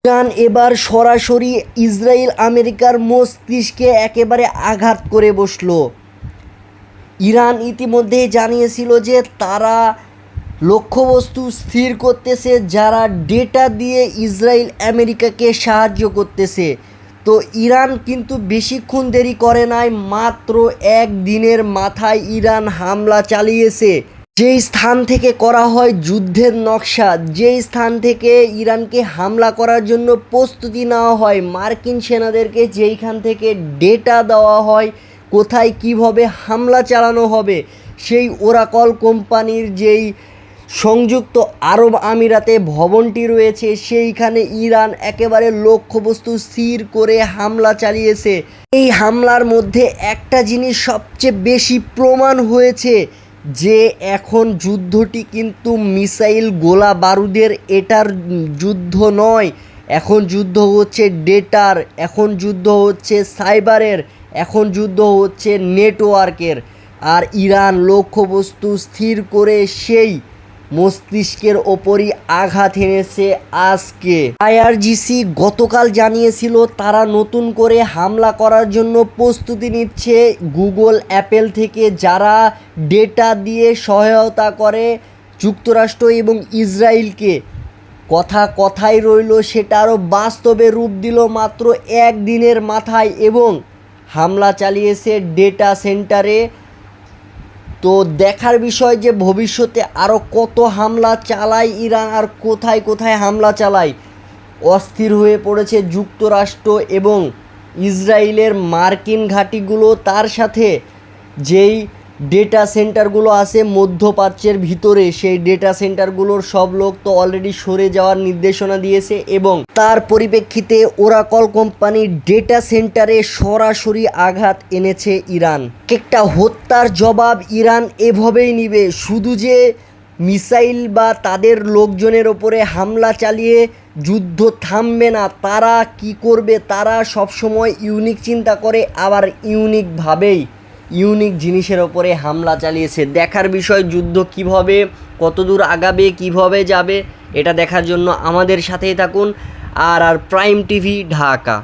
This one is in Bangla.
ইরান এবার সরাসরি ইসরায়েল আমেরিকার মস্তিষ্কে একেবারে আঘাত করে বসল। ইরান ইতিমধ্যে জানিয়েছিল যে তারা লক্ষ্যবস্তু স্থির করতেছে, যারা ডেটা দিয়ে ইসরায়েল আমেরিকাকে সাহায্য করতেছে। তো ইরান কিন্তু বেশিক্ষণ দেরি করে নাই, মাত্র একদিনের মাথায় ইরান হামলা চালিয়েছে। যেই স্থান থেকে করা হয় যুদ্ধের নকশা, যেই স্থান থেকে ইরানকে হামলা করার জন্য প্রস্তুতি নেওয়া হয়, মার্কিন সেনাদেরকে যেইখান থেকে ডেটা দেওয়া হয় কোথায় কিভাবে হামলা চালানো হবে, সেই ওরাকল কোম্পানির যেই সংযুক্ত আরব আমিরাতে ভবনটি রয়েছে সেইখানে ইরান একেবারে লক্ষ্যবস্তু স্থির করে হামলা চালিয়েছে। এই হামলার মধ্যে একটা জিনিস সবচেয়ে বেশি প্রমাণ হয়েছে যে এখন যুদ্ধটি কিন্তু মিসাইল গোলা বারুদের এটার যুদ্ধ নয়, এখন যুদ্ধ হচ্ছে ডেটার, এখন যুদ্ধ হচ্ছে সাইবারের, এখন যুদ্ধ হচ্ছে নেটওয়ার্কের। আর ইরান লক্ষ্যবস্তু স্থির করে সেই মস্তিষ্কের ওপরই আঘাত এনেছে আজকে। আইআরজিসি গতকাল জানিয়েছিল তারা নতুন করে হামলা করার জন্য প্রস্তুতি নিচ্ছে গুগল অ্যাপেল থেকে, যারা ডেটা দিয়ে সহায়তা করে যুক্তরাষ্ট্র এবং ইসরায়েলকে। কথাই রইল, সেটা আরও বাস্তবে রূপ দিল মাত্র একদিনের মাথায় এবং হামলা চালিয়েছে ডেটা সেন্টারে। তো দেখার বিষয় যে ভবিষ্যতে আরও কত হামলা চালায় ইরান আর কোথায় কোথায় হামলা চালায়। অস্থির হয়ে পড়েছে যুক্তরাষ্ট্র এবং ইসরায়েলের মার্কিন ঘাঁটিগুলো, তার সাথে যেই ডেটা সেন্টারগুলো আছে মধ্যপ্রাচ্যের ভিতরে, সেই ডেটা সেন্টারগুলোর সব লোক তো অলরেডি সরে যাওয়ার নির্দেশনা দিয়েছে এবং তার পরিপ্রেক্ষিতে ওরাকল কোম্পানির ডেটা সেন্টারে সরাসরি আঘাত এনেছে ইরান। একটা হত্যার জবাব ইরান এভাবেই নিবে। শুধু যে মিসাইল বা তাদের লোকজনের ওপরে হামলা চালিয়ে যুদ্ধ থামবে না, তারা কি করবে, তারা সবসময় ইউনিক চিন্তা করে, আবার ইউনিক জিনিসের ওপরে হামলা চালিয়েছে। দেখার বিষয় যুদ্ধ কিভাবে কতদূর আগাবে, কিভাবে যাবে, এটা দেখার জন্য আমাদের সাথেই থাকুন। আর প্রাইম টিভি ঢাকা।